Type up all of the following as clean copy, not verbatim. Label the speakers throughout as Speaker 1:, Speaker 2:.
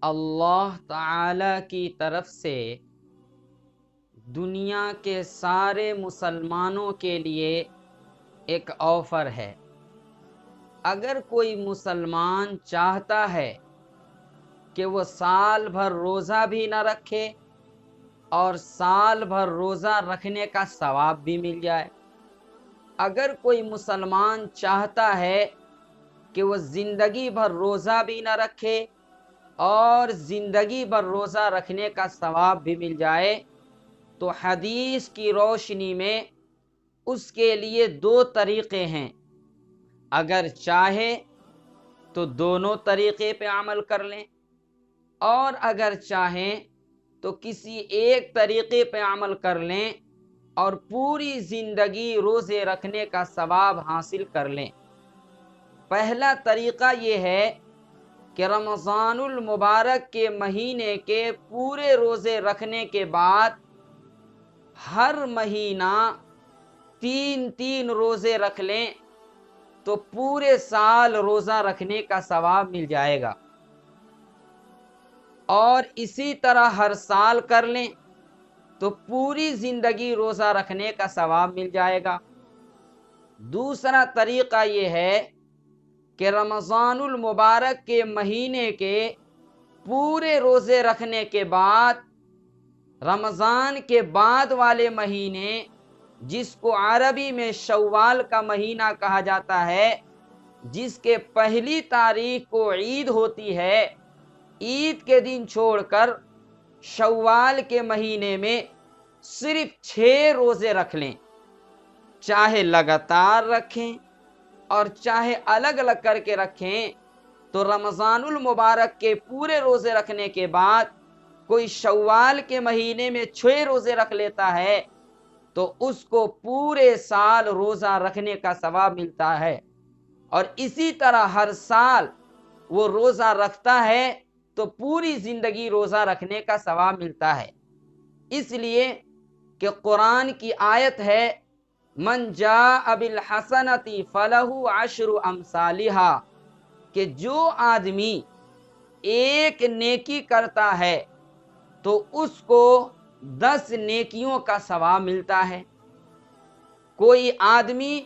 Speaker 1: اللہ تعالی کی طرف سے دنیا کے سارے مسلمانوں کے لیے ایک آفر ہے۔ اگر کوئی مسلمان چاہتا ہے کہ وہ سال بھر روزہ بھی نہ رکھے اور سال بھر روزہ رکھنے کا ثواب بھی مل جائے، اگر کوئی مسلمان چاہتا ہے کہ وہ زندگی بھر روزہ بھی نہ رکھے اور زندگی بھر روزہ رکھنے کا ثواب بھی مل جائے، تو حدیث کی روشنی میں اس کے لیے دو طریقے ہیں۔ اگر چاہے تو دونوں طریقے پہ عمل کر لیں، اور اگر چاہیں تو کسی ایک طریقے پہ عمل کر لیں اور پوری زندگی روزے رکھنے کا ثواب حاصل کر لیں۔ پہلا طریقہ یہ ہے کہ رمضان المبارک کے مہینے کے پورے روزے رکھنے کے بعد ہر مہینہ 3 روزے رکھ لیں تو پورے سال روزہ رکھنے کا ثواب مل جائے گا، اور اسی طرح ہر سال کر لیں تو پوری زندگی روزہ رکھنے کا ثواب مل جائے گا۔ دوسرا طریقہ یہ ہے کہ رمضان المبارک کے مہینے کے پورے روزے رکھنے کے بعد رمضان کے بعد والے مہینے، جس کو عربی میں شوال کا مہینہ کہا جاتا ہے، جس کے پہلی تاریخ کو عید ہوتی ہے، عید کے دن چھوڑ کر شوال کے مہینے میں صرف 6 روزے رکھ لیں، چاہے لگاتار رکھیں اور چاہے الگ الگ کر کے رکھیں۔ تو رمضان المبارک کے پورے روزے رکھنے کے بعد کوئی شوال کے مہینے میں 6 روزے رکھ لیتا ہے تو اس کو پورے سال روزہ رکھنے کا ثواب ملتا ہے، اور اسی طرح ہر سال وہ روزہ رکھتا ہے تو پوری زندگی روزہ رکھنے کا ثواب ملتا ہے۔ اس لیے کہ قرآن کی آیت ہے، من جاء بالحسنۃ فلہ عشر امثالھا، کہ جو آدمی ایک نیکی کرتا ہے تو اس کو 10 نیکیوں کا ثواب ملتا ہے۔ کوئی آدمی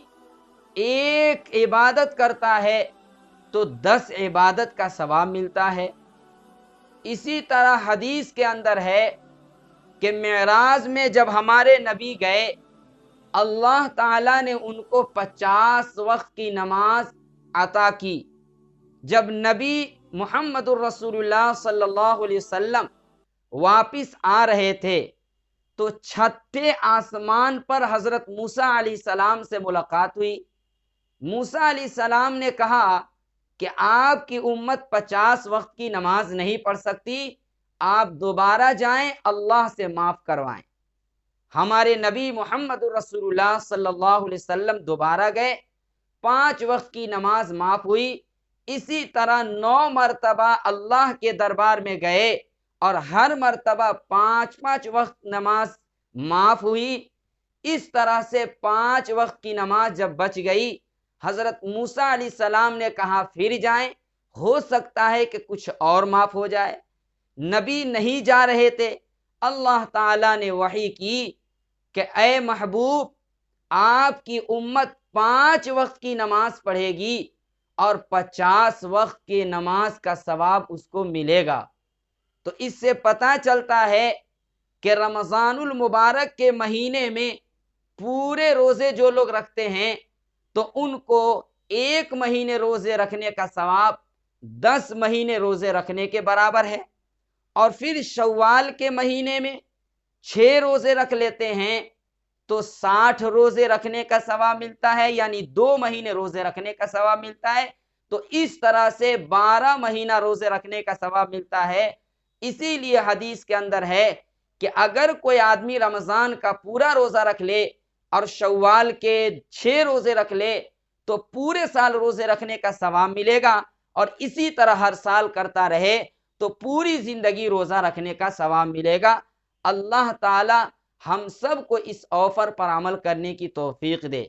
Speaker 1: ایک عبادت کرتا ہے تو 10 عبادت کا ثواب ملتا ہے۔ اسی طرح حدیث کے اندر ہے کہ معراج میں جب ہمارے نبی گئے، اللہ تعالیٰ نے ان کو 50 وقت کی نماز عطا کی۔ جب نبی محمد الرسول اللہ صلی اللہ علیہ وسلم واپس آ رہے تھے تو 6 آسمان پر حضرت موسیٰ علیہ السلام سے ملاقات ہوئی۔ موسیٰ علیہ السلام نے کہا کہ آپ کی امت 50 وقت کی نماز نہیں پڑھ سکتی، آپ دوبارہ جائیں اللہ سے معاف کروائیں۔ ہمارے نبی محمد رسول اللہ صلی اللہ علیہ وسلم دوبارہ گئے، 5 وقت کی نماز معاف ہوئی۔ اسی طرح 9 مرتبہ اللہ کے دربار میں گئے اور ہر مرتبہ 5 وقت نماز معاف ہوئی۔ اس طرح سے 5 وقت کی نماز جب بچ گئی، حضرت موسیٰ علیہ السلام نے کہا پھر جائیں، ہو سکتا ہے کہ کچھ اور معاف ہو جائے۔ نبی نہیں جا رہے تھے، اللہ تعالیٰ نے وحی کی کہ اے محبوب، آپ کی امت 5 وقت کی نماز پڑھے گی اور 50 وقت کی نماز کا ثواب اس کو ملے گا۔ تو اس سے پتہ چلتا ہے کہ رمضان المبارک کے مہینے میں پورے روزے جو لوگ رکھتے ہیں تو ان کو 1 مہینے روزے رکھنے کا ثواب 10 مہینے روزے رکھنے کے برابر ہے، اور پھر شوال کے مہینے میں 6 روزے رکھ لیتے ہیں تو 60 روزے رکھنے کا ثواب ملتا ہے، یعنی 2 مہینے روزے رکھنے کا ثواب ملتا ہے۔ تو اس طرح سے 12 مہینہ روزے رکھنے کا ثواب ملتا ہے۔ اسی لیے حدیث کے اندر ہے کہ اگر کوئی آدمی رمضان کا پورا روزہ رکھ لے اور شوال کے 6 روزے رکھ لے تو پورے سال روزے رکھنے کا ثواب ملے گا، اور اسی طرح ہر سال کرتا رہے تو پوری زندگی روزہ رکھنے کا ثواب ملے گا۔ اللہ تعالی ہم سب کو اس آفر پر عمل کرنے کی توفیق دے۔